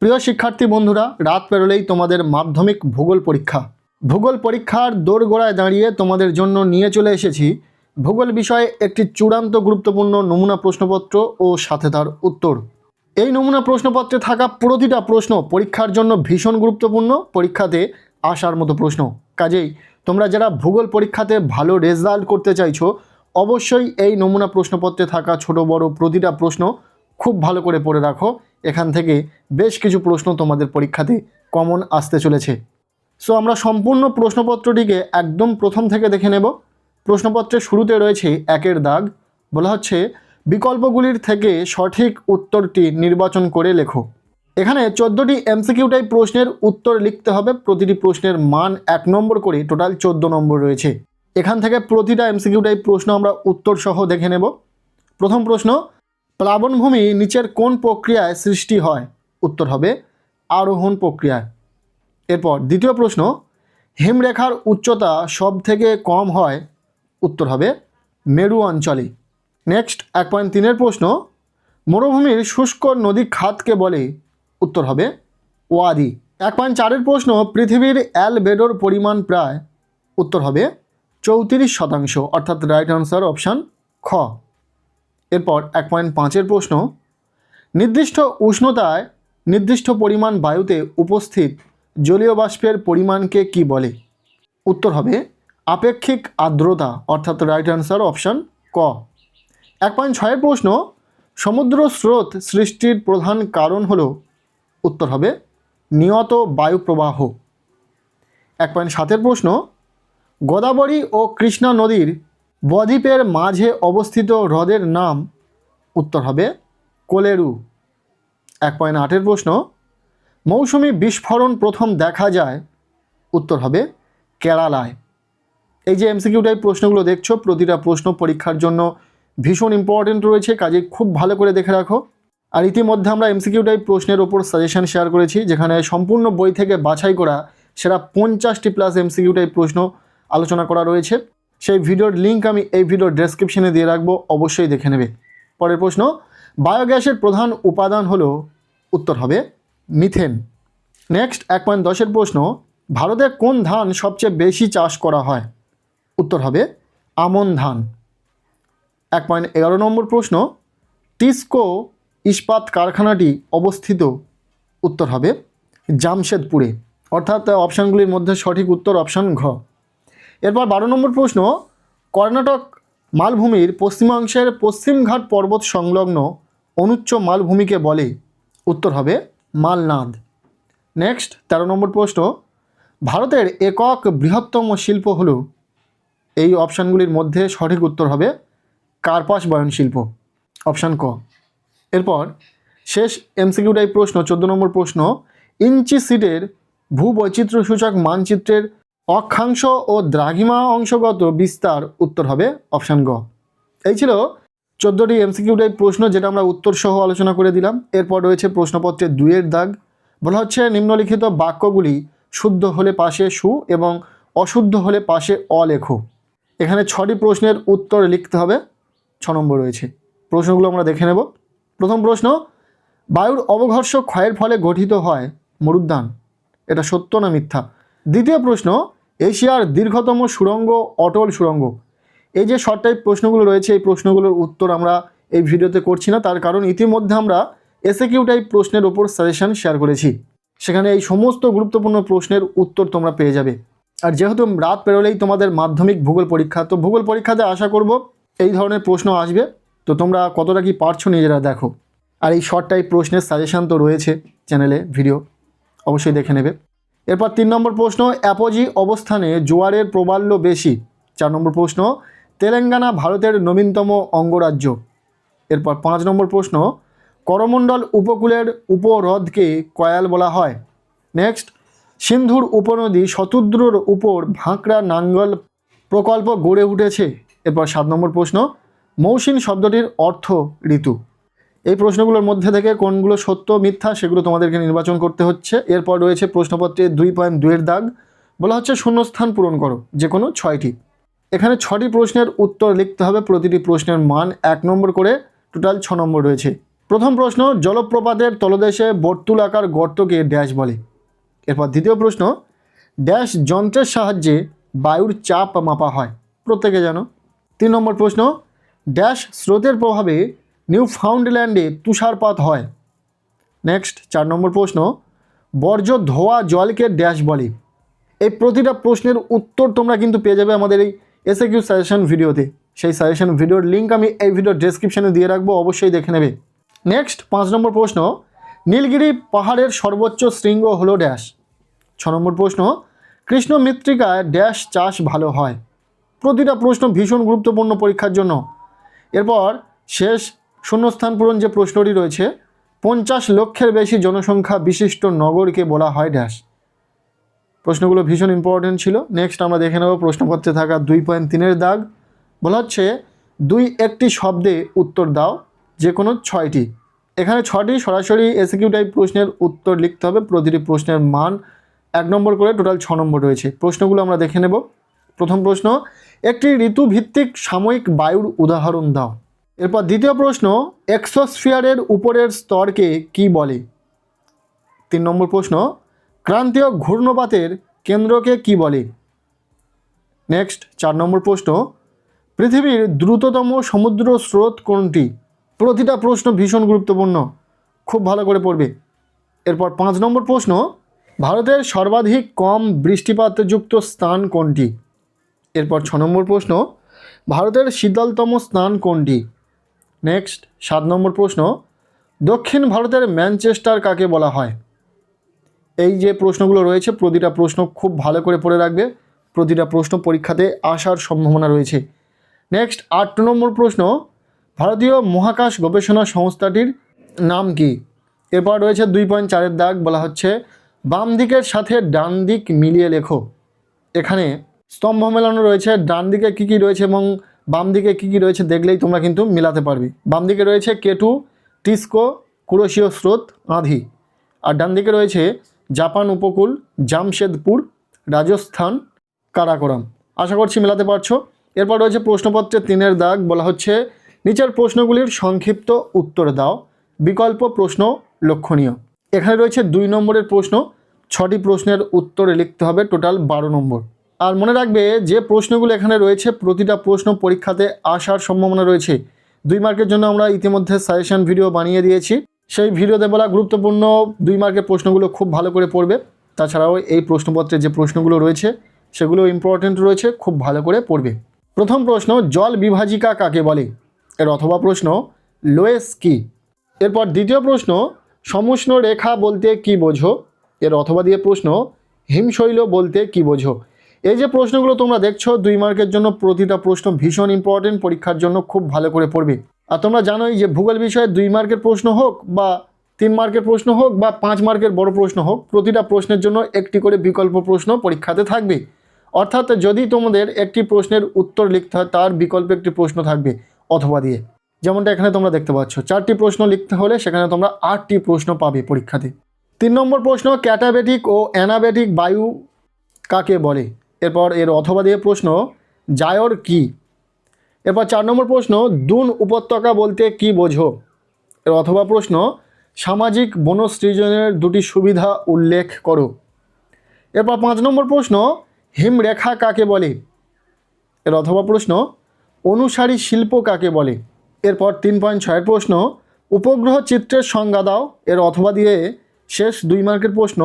প্রিয় শিক্ষার্থী বন্ধুরা, রাত পেরোলেই তোমাদের মাধ্যমিক ভূগোল পরীক্ষা। ভূগোল পরীক্ষার দোরগোড়ায় দাঁড়িয়ে তোমাদের জন্য নিয়ে চলে এসেছি ভূগোল বিষয়ে একটি চূড়ান্ত গুরুত্বপূর্ণ নমুনা প্রশ্নপত্র ও সাথে তার উত্তর। এই নমুনা প্রশ্নপত্রে থাকা প্রতিটা প্রশ্ন পরীক্ষার জন্য ভীষণ গুরুত্বপূর্ণ, পরীক্ষাতে আসার মতো প্রশ্ন। কাজেই তোমরা যারা ভূগোল পরীক্ষাতে ভালো রেজাল্ট করতে চাইছো, অবশ্যই এই নমুনা প্রশ্নপত্রে থাকা ছোট বড় প্রতিটা প্রশ্ন খুব ভালো করে পড়ে রাখো। এখান থেকে বেশ কিছু প্রশ্ন তোমাদের পরীক্ষাতে কমন আসতে চলেছে। সো আমরা সম্পূর্ণ প্রশ্নপত্রটিকে একদম প্রথম থেকে দেখে নেব। প্রশ্নপত্রের শুরুতে রয়েছে একের দাগ, বলা হচ্ছে বিকল্পগুলির থেকে সঠিক উত্তরটি নির্বাচন করে লেখো। এখানে 14টি এমসিকিউ টাইপ প্রশ্নের উত্তর লিখতে হবে। প্রতিটি প্রশ্নের মান 1 নম্বর করে, টোটাল 14 নম্বর রয়েছে। এখান থেকে প্রতিটা এমসিকিউ টাইপ প্রশ্ন আমরা উত্তর সহ দেখে নেব। প্রথম প্রশ্ন, প্লাবনভূমি নিচের কোন প্রক্রিয়ায় সৃষ্টি হয়? উত্তর হবে আরোহণ প্রক্রিয়ায়। এরপর দ্বিতীয় প্রশ্ন, হিমরেখার উচ্চতা সব থেকে কম হয়? উত্তর হবে মেরু অঞ্চলে। নেক্সট 1.3-এর প্রশ্ন, মরুভূমির শুষ্ক নদী খাতকে বলে? উত্তর হবে ওয়াদি। 1.4-এর প্রশ্ন, পৃথিবীর অ্যালবেডোর পরিমাণ প্রায়? উত্তর হবে 34%, অর্থাৎ রাইট আনসার অপশান খ। এরপর 1.5-এর প্রশ্ন, নির্দিষ্ট উষ্ণতায় নির্দিষ্ট পরিমাণ বায়ুতে উপস্থিত জলীয় বাষ্পের পরিমাণকে কি বলে? উত্তর হবে আপেক্ষিক আর্দ্রতা, অর্থাৎ রাইট আনসার অপশান ক। 1.6-এর প্রশ্ন, সমুদ্র স্রোত সৃষ্টির প্রধান কারণ হলো? উত্তর হবে নিয়ত বায়ুপ্রবাহ। 1.7-এর প্রশ্ন, গোদাবরী ও কৃষ্ণা নদীর বদ্বীপের মাঝে অবস্থিত হ্রদের নাম? উত্তর হবে কোলেরু। 1.8-এর প্রশ্ন, মৌসুমি বিস্ফোরণ প্রথম দেখা যায়? উত্তর হবে কেরালায়। এই যে এমসিকিউ টাইপ প্রশ্নগুলো দেখছো, প্রতিটা প্রশ্ন পরীক্ষার জন্য ভীষণ ইম্পর্টেন্ট রয়েছে, কাজে খুব ভালো করে দেখে রাখো। আর ইতিমধ্যে আমরা এমসিকিউ টাইপ প্রশ্নের ওপর সাজেশন শেয়ার করেছি, যেখানে সম্পূর্ণ বই থেকে বাছাই করা সেরা 50টি প্লাস এমসিকিউ টাইপ প্রশ্ন আলোচনা করা রয়েছে। সেই ভিডিওর লিঙ্ক আমি এই ভিডিওর ডেসক্রিপশনে দিয়ে রাখবো, অবশ্যই দেখে নেবে। পরের প্রশ্ন, বায়োগ্যাসের প্রধান উপাদান হলো? উত্তর হবে মিথেন। নেক্সট 1.10-এর প্রশ্ন, ভারতে কোন ধান সবচেয়ে বেশি চাষ করা হয়? উত্তর হবে আমন ধান। 1.11 নম্বর প্রশ্ন, টিসকো ইস্পাত কারখানাটি অবস্থিত? উত্তর হবে জামশেদপুরে, অর্থাৎ অপশানগুলির মধ্যে সঠিক উত্তর অপশান ঘ। এরপর 12 নম্বর প্রশ্ন, কর্ণাটক মালভূমির পশ্চিমাংশের পশ্চিমঘাট পর্বত সংলগ্ন অনুচ্চ মালভূমিকে বলে? উত্তর হবে মালনাদ। নেক্সট 13 নম্বর প্রশ্ন, ভারতের একক বৃহত্তম শিল্প হলো? এই অপশানগুলির মধ্যে সঠিক উত্তর হবে কার্পাস বয়ন শিল্প, অপশান ক। এরপর শেষ এমসিকিউ টাইপ প্রশ্ন 14 নম্বর প্রশ্ন, ইঞ্চি সিটের ভূবৈচিত্র্যসূচক মানচিত্রের অক্ষাংশ ও দ্রাঘিমা অংশগত বিস্তার? উত্তর হবে অপশান গ। এই ছিল 14টি এমসিকিউ টাইপ প্রশ্ন, যেটা আমরা উত্তর সহ আলোচনা করে দিলাম। এরপর রয়েছে প্রশ্নপত্রের 2-এর দাগ, বলা হচ্ছে নিম্নলিখিত বাক্যগুলি শুদ্ধ হলে পাশে সু এবং অশুদ্ধ হলে পাশে অ লেখো। এখানে 6টি প্রশ্নের উত্তর লিখতে হবে, 6 নম্বর রয়েছে। প্রশ্নগুলো আমরা দেখে নেব। প্রথম প্রশ্ন, বায়ুর অবঘর্ষ ক্ষয়ের ফলে গঠিত হয় মরুদ্যান? এটা সত্য না মিথ্যা? দ্বিতীয় প্রশ্ন, এশিয়ার দীর্ঘতম সুড়ঙ্গ অটল সুড়ঙ্গ? এই যে শর্ট টাইপ প্রশ্নগুলো রয়েছে, এই প্রশ্নগুলোর উত্তর আমরা এই ভিডিওতে করছি না, তার কারণ ইতিমধ্যে আমরা এসএকিউ টাইপ প্রশ্নের ওপর সাজেশন শেয়ার করেছি। সেখানে এই সমস্ত গুরুত্বপূর্ণ প্রশ্নের উত্তর তোমরা পেয়ে যাবে। আর যেহেতু রাত পেরোলেই তোমাদের মাধ্যমিক ভূগোল পরীক্ষা, তো ভূগোল পরীক্ষাতে আশা করব এই ধরনের প্রশ্ন আসবে। তো তোমরা কতটা কি পারছো নিজেরা দেখো। আর এই শর্ট টাইপ প্রশ্নের সাজেশান তো রয়েছে চ্যানেলে, ভিডিও অবশ্যই দেখে নেবে। এরপর 3 নম্বর প্রশ্ন, অ্যাপোজি অবস্থানে জোয়ারের প্রবাল্য বেশি? 4 নম্বর প্রশ্ন, তেলেঙ্গানা ভারতের নবীনতম অঙ্গরাজ্য? এরপর 5 নম্বর প্রশ্ন, করমণ্ডল উপকূলের উপহ্রদকে কয়াল বলা হয়? নেক্সট, সিন্ধুর উপনদী শতদ্রুর উপর ভাঁকড়া নাঙ্গল প্রকল্প গড়ে উঠেছে? এরপর 7 নম্বর প্রশ্ন, মৌসিন শব্দটির অর্থ ঋতু। এই প্রশ্নগুলোর মধ্যে থেকে কোনগুলো সত্য মিথ্যা সেগুলো তোমাদেরকে নির্বাচন করতে হচ্ছে। এরপর রয়েছে প্রশ্নপত্রে 2.2-এর দাগ, বলা হচ্ছে শূন্যস্থান পূরণ করো, যে কোনো 6টি। এখানে 6টি প্রশ্নের উত্তর লিখতে হবে, প্রতিটি প্রশ্নের মান 1 নম্বর করে, টোটাল 6 নম্বর রয়েছে। প্রথম প্রশ্ন, জলপ্রপাতের তলদেশে বর্তুলাকার গর্তকে ড্যাশ বলে। এরপর দ্বিতীয় প্রশ্ন, ড্যাশ যন্ত্রের সাহায্যে বায়ুর চাপ মাপা হয়, প্রত্যেকে জানো। 3 নম্বর প্রশ্ন, ড্যাশ স্রোতের প্রভাবে নিউফাউন্ডল্যান্ডে তুষারপাত হয়। নেক্সট 4 নম্বর প্রশ্ন, বর্জ্য ধোয়া জলকে ড্যাশ বলে। এই প্রতিটা প্রশ্নের উত্তর তোমরা কিন্তু পেয়ে যাবে আমাদের এই এসএকিউ সাজেশন ভিডিওতে। সেই সাজেশন ভিডিওর লিঙ্ক আমি এই ভিডিওর ডেসক্রিপশানে দিয়ে রাখবো, অবশ্যই দেখে নেবে। নেক্সট 5 নম্বর প্রশ্ন, নীলগিরি পাহাড়ের সর্বোচ্চ শৃঙ্গ হলো ড্যাশ। 6 নম্বর প্রশ্ন, কৃষ্ণ মৃত্তিকায় ড্যাশ চাষ ভালো হয়। প্রতিটা প্রশ্ন ভীষণ গুরুত্বপূর্ণ পরীক্ষার জন্য। এরপর শেষ শূন্যস্থান পূরণ যে প্রশ্নটি রয়েছে, 50 লক্ষের বেশি জনসংখ্যা বিশিষ্ট নগরকে বলা হয় ড্যাশ। প্রশ্নগুলো ভীষণ ইম্পর্টেন্ট ছিল। নেক্সট আমরা দেখে নেব প্রশ্নপত্রে থাকা 2.3-এর দাগ। বলা হচ্ছে 2 একটি শব্দে উত্তর দাও, যে কোনো 6টি। এখানে 6টি সরাসরি এসকিউ টাইপ প্রশ্নের উত্তর লিখতে হবে। প্রতিটি প্রশ্নের মান 1 নম্বর করে, টোটাল 6 নম্বর রয়েছে। প্রশ্নগুলো আমরা দেখে নেব। প্রথম প্রশ্ন, একটি ঋতুভিত্তিক সাময়িক বায়ুর উদাহরণ দাও। এরপর দ্বিতীয় প্রশ্ন, এক্সোস্ফিয়ারের উপরের স্তরকে কি বলে। 3 নম্বর প্রশ্ন, ক্রান্তীয় ঘূর্ণপাতের কেন্দ্রকে কি বলে। নেক্সট 4 নম্বর প্রশ্ন, পৃথিবীর দ্রুততম সমুদ্র স্রোত কোনটি। প্রতিটা প্রশ্ন ভীষণ গুরুত্বপূর্ণ, খুব ভালো করে পড়বে। এরপর 5 নম্বর প্রশ্ন, ভারতের সর্বাধিক কম বৃষ্টিপাতযুক্ত স্থান কোনটি। এরপর 6 নম্বর প্রশ্ন, ভারতের শীতলতম স্থান কোনটি। নেক্সট 7 নম্বর প্রশ্ন, দক্ষিণ ভারতের ম্যানচেস্টার কাকে বলা হয়। এই যে প্রশ্নগুলো রয়েছে প্রতিটা প্রশ্ন খুব ভালো করে পড়ে রাখবে। প্রতিটা প্রশ্ন পরীক্ষাতে আসার সম্ভাবনা রয়েছে। নেক্সট 8 নম্বর প্রশ্ন, ভারতীয় মহাকাশ গবেষণা সংস্থাটির নাম কি। এরপর রয়েছে 2.4-এর দাগ। বলা হচ্ছে বাম দিকের সাথে ডান দিক মিলিয়ে লেখো। এখানে স্তম্ভ মেলানো রয়েছে, ডান দিকে কী কী রয়েছে এবং বাম দিকে কী কী রয়েছে দেখলেই তোমরা কিন্তু মিলাতে পারবে। বাম দিকে রয়েছে কেটু, টিস্কো, কুরোশীয় স্রোত, আঁধি। আর ডান দিকে রয়েছে জাপান উপকূল, জামশেদপুর, রাজস্থান, কারাকোরাম। আশা করছি মেলাতে পারছো। এরপর রয়েছে প্রশ্নপত্রে 3-এর দাগ। বলা হচ্ছে নিচের প্রশ্নগুলির সংক্ষিপ্ত উত্তর দাও, বিকল্প প্রশ্ন লক্ষণীয়। এখানে রয়েছে 2 নম্বরের প্রশ্ন, 6টি প্রশ্নের উত্তরে লিখতে হবে, টোটাল 12 নম্বর। আর মনে রাখবে যে প্রশ্নগুলো এখানে রয়েছে প্রতিটা প্রশ্ন পরীক্ষাতে আসার সম্ভাবনা রয়েছে। 2 মার্কের জন্য আমরা ইতিমধ্যে সাজেশন ভিডিও বানিয়ে দিয়েছি। সেই ভিডিওতে বলা গুরুত্বপূর্ণ 2 মার্কের প্রশ্নগুলো খুব ভালো করে পড়বে। তাছাড়াও এই প্রশ্নপত্রে যে প্রশ্নগুলো রয়েছে সেগুলো ইম্পর্টেন্ট রয়েছে, খুব ভালো করে পড়বে। প্রথম প্রশ্ন, জল বিভাজিকা কাকে বলে। এর অথবা প্রশ্ন, লোয়েস কি। এরপর দ্বিতীয় প্রশ্ন, সমুষ্ণ রেখা বলতে কি বোঝো। এর অথবা দিয়ে প্রশ্ন, হিমশৈল বলতে কি বোঝো। এই যে প্রশ্নগুলো তোমরা দেখছো 2 মার্কের জন্য প্রতিটা প্রশ্ন ভীষণ ইম্পর্টেন্ট, পরীক্ষার জন্য খুব ভালো করে পড়বে। আর তোমরা জানোই যে ভূগোল বিষয়ে 2 মার্কের প্রশ্ন হোক বা 3 মার্কের প্রশ্ন হোক বা 5 মার্কের বড় প্রশ্ন হোক, প্রতিটা প্রশ্নের জন্য একটি করে বিকল্প প্রশ্ন পরীক্ষাতে থাকবে। অর্থাৎ যদি তোমাদের একটি প্রশ্নের উত্তর লিখতে হয় তার বিকল্প একটি প্রশ্ন থাকবে অথবা দিয়ে। যেমনটা এখানে তোমরা দেখতে পাচ্ছ 4টি প্রশ্ন লিখতে হলে সেখানে তোমরা 8টি প্রশ্ন পাবে পরীক্ষাতে। 3 নম্বর প্রশ্ন, ক্যাটাবেটিক ও অ্যানাবেটিক বায়ু কাকে বলে। এরপর এর অথবা দিয়ে প্রশ্ন, জায়র কি। এরপর 4 নম্বর প্রশ্ন, দুন উপত্যকা বলতে কি বোঝো। এর অথবা প্রশ্ন, সামাজিক বনসৃজনের 2টি সুবিধা উল্লেখ করো। এরপর 5 নম্বর প্রশ্ন, হিমরেখা কাকে বলে। এর অথবা প্রশ্ন, অনুসারী শিল্প কাকে বলে। এরপর 3.6-এর প্রশ্ন, উপগ্রহ চিত্রের সংজ্ঞা দাও। এর অথবা দিয়ে শেষ 2 মার্কের প্রশ্ন,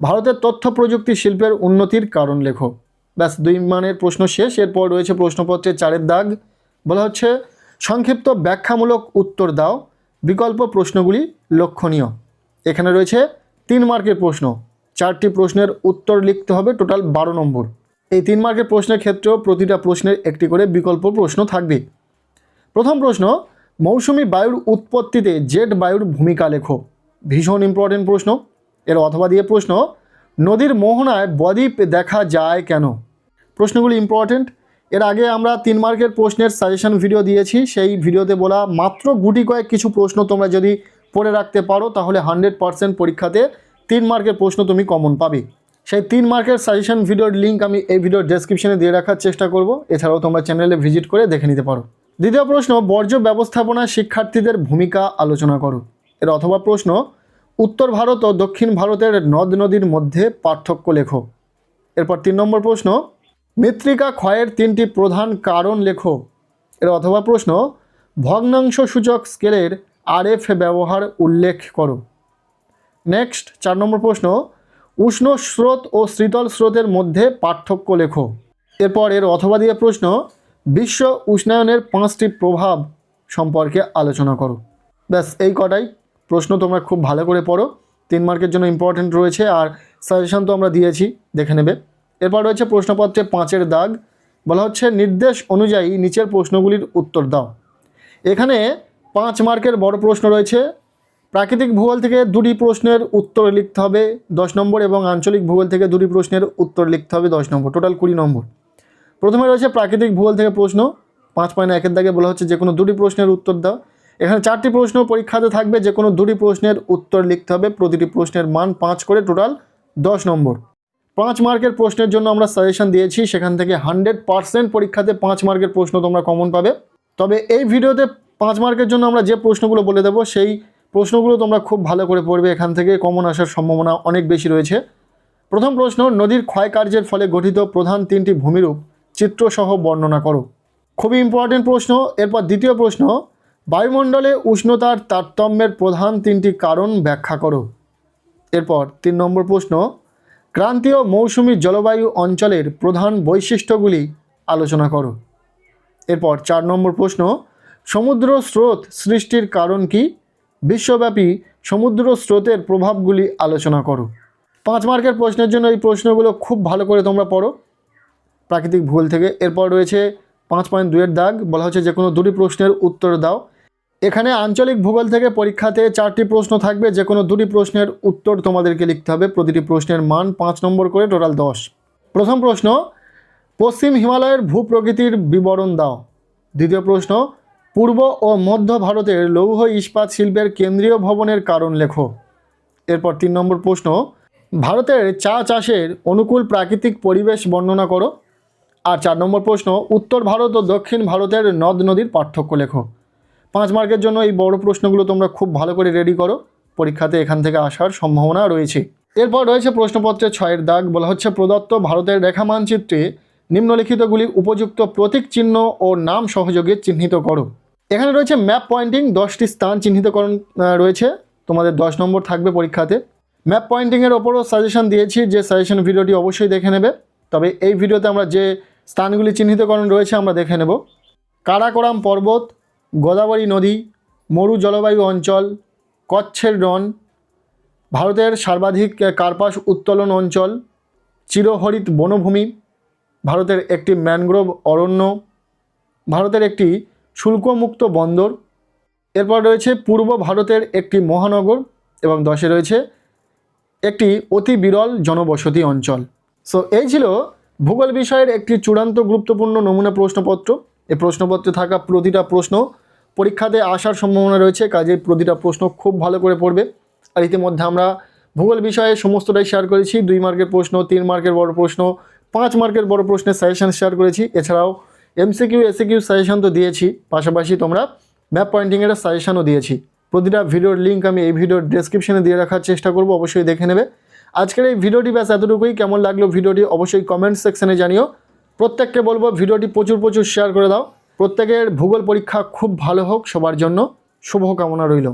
ভারতের তথ্য প্রযুক্তি শিল্পের উন্নতির কারণ লেখো। ব্যাস 2 মানের প্রশ্ন শেষ। এরপর রয়েছে প্রশ্নপত্রে 4-এর দাগ। বলা হচ্ছে সংক্ষিপ্ত ব্যাখ্যামূলক উত্তর দাও, বিকল্প প্রশ্নগুলি লক্ষণীয়। এখানে রয়েছে 3 মার্কের প্রশ্ন, 4টি প্রশ্নের উত্তর লিখতে হবে, টোটাল 12 নম্বর। এই 3 মার্কের প্রশ্নের ক্ষেত্রেও প্রতিটা প্রশ্নের একটি করে বিকল্প প্রশ্ন থাকবে। প্রথম প্রশ্ন, মৌসুমি বায়ুর উৎপত্তিতে জেট বায়ুর ভূমিকা লেখো। ভীষণ ইম্পর্টেন্ট প্রশ্ন। এর অথবা দিয়ে প্রশ্ন, নদীর মোহনায় বদ্বীপ দেখা যায় কেন। প্রশ্নগুলি ইম্পর্টেন্ট। এর আগে আমরা 3 মার্কের প্রশ্নের সাজেশন ভিডিও দিয়েছি। সেই ভিডিওতে বলা মাত্র গুটি কয়েক কিছু প্রশ্ন তোমরা যদি পড়ে রাখতে পারো তাহলে 100% পরীক্ষাতে 3 মার্কের প্রশ্ন তুমি কমন পাবে। সেই 3 মার্কের সাজেশন ভিডিওর লিঙ্ক আমি এই ভিডিওর ডেসক্রিপশনে দিয়ে রাখার চেষ্টা করব। এছাড়াও তোমরা চ্যানেলে ভিজিট করে দেখে নিতে পারো। দ্বিতীয় প্রশ্ন, বর্জ্য ব্যবস্থাপনায় শিক্ষার্থীদের ভূমিকা আলোচনা করো। এর অথবা প্রশ্ন, উত্তর ভারত ও দক্ষিণ ভারতের নদ নদীর মধ্যে পার্থক্য লেখো। এরপর 3 নম্বর প্রশ্ন, মৃত্তিকা ক্ষয়ের 3টি প্রধান কারণ লেখো। এর অথবা প্রশ্ন, ভগ্নাংশ সূচক স্কেলের RF ব্যবহার উল্লেখ করো। নেক্সট 4 নম্বর প্রশ্ন, উষ্ণ স্রোত ও শীতল স্রোতের মধ্যে পার্থক্য লেখো। এরপর এর অথবা দিয়ে প্রশ্ন, বিশ্ব উষ্ণায়নের 5টি প্রভাব সম্পর্কে আলোচনা করো। ব্যাস এই কটাই প্রশ্ন, তোমরা খুব ভালো করে পড়ো। 3 মার্কের জন্য ইম্পর্টেন্ট রয়েছে, আর সাজেশন তো আমরা দিয়েছি, দেখে নেবে। এরপর রয়েছে প্রশ্নপত্রে 5-এর দাগ, বলা হচ্ছে নির্দেশ অনুযায়ী নিচের প্রশ্নগুলির উত্তর দাও। এখানে 5 মার্কের বড় প্রশ্ন রয়েছে। প্রাকৃতিক ভূগোল থেকে 2টি প্রশ্নের উত্তর লিখতে হবে 10 নম্বর, এবং আঞ্চলিক ভূগোল থেকে 2টি প্রশ্নের উত্তর লিখতে হবে 10 নম্বর, টোটাল 20 নম্বর। প্রথমে রয়েছে প্রাকৃতিক ভূগোল থেকে প্রশ্ন, 5.1-এর দাগে বলা হচ্ছে যে কোনো 2টি প্রশ্নের উত্তর দাও। এখানে 4টি প্রশ্ন পরীক্ষাতে থাকবে, যে কোনো 2টি প্রশ্নের উত্তর লিখতে হবে, প্রতিটি প্রশ্নের মান 5 করে, টোটাল 10 নম্বর। 5 মার্কের প্রশ্নের জন্য আমরা সাজেশন দিয়েছি, সেখান থেকে 100% পরীক্ষাতে 5 মার্কের প্রশ্ন তোমরা কমন পাবে। তবে এই ভিডিওতে 5 মার্কের জন্য আমরা যে প্রশ্নগুলো বলে দেবো, সেই প্রশ্নগুলো তোমরা খুব ভালো করে পড়বে, এখান থেকে কমন আসার সম্ভাবনা অনেক বেশি রয়েছে। প্রথম প্রশ্ন, নদীর ক্ষয়কার্যের ফলে গঠিত প্রধান 3টি ভূমিরূপ চিত্রসহ বর্ণনা করো। খুবই ইম্পর্টেন্ট প্রশ্ন। এরপর দ্বিতীয় প্রশ্ন, বায়ুমণ্ডলে উষ্ণতার তারতম্যের প্রধান 3টি কারণ ব্যাখ্যা করো। এরপর 3 নম্বর প্রশ্ন, ক্রান্তীয় মৌসুমী জলবায়ু অঞ্চলের প্রধান বৈশিষ্ট্যগুলি আলোচনা করো। এরপর 4 নম্বর প্রশ্ন, সমুদ্র স্রোত সৃষ্টির কারণ কি? বিশ্বব্যাপী সমুদ্র স্রোতের প্রভাবগুলি আলোচনা করো। 5 মার্কের প্রশ্নের জন্য এই প্রশ্নগুলো খুব ভালো করে তোমরা পড়ো প্রাকৃতিক ভূগোল থেকে। এরপর রয়েছে 5.2-এর দাগ, বলা হচ্ছে যে কোনো 2টি প্রশ্নের উত্তর দাও। এখানে আঞ্চলিক ভূগোল থেকে পরীক্ষাতে 4টি প্রশ্ন থাকবে, যে কোনো 2টি প্রশ্নের উত্তর তোমাদেরকে লিখতে হবে, প্রতিটি প্রশ্নের মান 5 নম্বর করে, টোটাল 10। প্রথম প্রশ্ন, পশ্চিম হিমালয়ের ভূপ্রকৃতির বিবরণ দাও। দ্বিতীয় প্রশ্ন, পূর্ব ও মধ্য ভারতের লৌহ ইস্পাত শিল্পের কেন্দ্রীয় ভবনের কারণ লেখো। এরপর 3 নম্বর প্রশ্ন, ভারতের চা চাষের অনুকূল প্রাকৃতিক পরিবেশ বর্ণনা করো। আর 4 নম্বর প্রশ্ন, উত্তর ভারত ও দক্ষিণ ভারতের নদ নদীর পার্থক্য লেখো। 5 মার্কের জন্য এই বড় প্রশ্নগুলো তোমরা খুব ভালো করে রেডি করো, পরীক্ষাতে এখান থেকে আসার সম্ভাবনা রয়েছে। এরপর রয়েছে প্রশ্নপত্রে 6-এর দাগ, বলা হচ্ছে প্রদত্ত ভারতের রেখা মানচিত্রে নিম্নলিখিতগুলি উপযুক্ত প্রতীক চিহ্ন ও নাম সহযোগে চিহ্নিত করো। এখানে রয়েছে ম্যাপ পয়েন্টিং, 10টি স্থান চিহ্নিতকরণ রয়েছে, তোমাদের 10 নম্বর থাকবে পরীক্ষাতে। ম্যাপ পয়েন্টিংয়ের ওপরও সাজেশন দিয়েছি, যে সাজেশন ভিডিওটি অবশ্যই দেখে নেবে। তবে এই ভিডিওতে আমরা যে স্থানগুলি চিহ্নিতকরণ রয়েছে আমরা দেখে নেব। কারাকোরাম পর্বত, গোদাবরী নদী, মরু জলবায়ু অঞ্চল, কচ্ছের রণ, ভারতের সর্বাধিক কার্পাস উত্তোলন অঞ্চল, চিরহরিত বনভূমি, ভারতের একটি ম্যানগ্রোভ অরণ্য, ভারতের একটি শুল্কমুক্ত বন্দর। এরপর রয়েছে পূর্ব ভারতের একটি মহানগর, এবং 10-এ রয়েছে একটি অতি বিরল জনবসতি অঞ্চল। সো এই ছিল ভূগোল বিষয়ের একটি চূড়ান্ত গুরুত্বপূর্ণ নমুনা প্রশ্নপত্র। এই প্রশ্নপত্রে থাকা প্রতিটা প্রশ্ন পরীক্ষাতে আসার সম্ভাবনা রয়েছে, কাজে প্রতিটা প্রশ্ন খুব ভালো করে পড়বে। আর ইতিমধ্যে আমরা ভূগোল বিষয়ে সমস্তটাই শেয়ার করেছি, 2 মার্কের প্রশ্ন, 3 মার্কের বড় প্রশ্ন, 5 মার্কের বড় প্রশ্নের সাজেশন শেয়ার করেছি। এছাড়াও MCQ SCQ সাজেশন তো দিয়েছি, পাশাপাশি তোমরা ম্যাপ পয়েন্টিংয়ের সাজেশনও দিয়েছি। প্রতিটা ভিডিওর লিঙ্ক আমি এই ভিডিওর ডেসক্রিপশনে দিয়ে রাখার চেষ্টা করব, অবশ্যই দেখে নেবে। আজকের এই ভিডিওটি ব্যাস এতটুকুই। কেমন লাগলো ভিডিওটি অবশ্যই কমেন্ট সেকশনে জানিও। প্রত্যেককে বলবো ভিডিওটি প্রচুর শেয়ার করে দাও। প্রত্যেকের ভূগোল পরীক্ষা খুব ভালো হোক, সবার জন্য শুভকামনা রইল।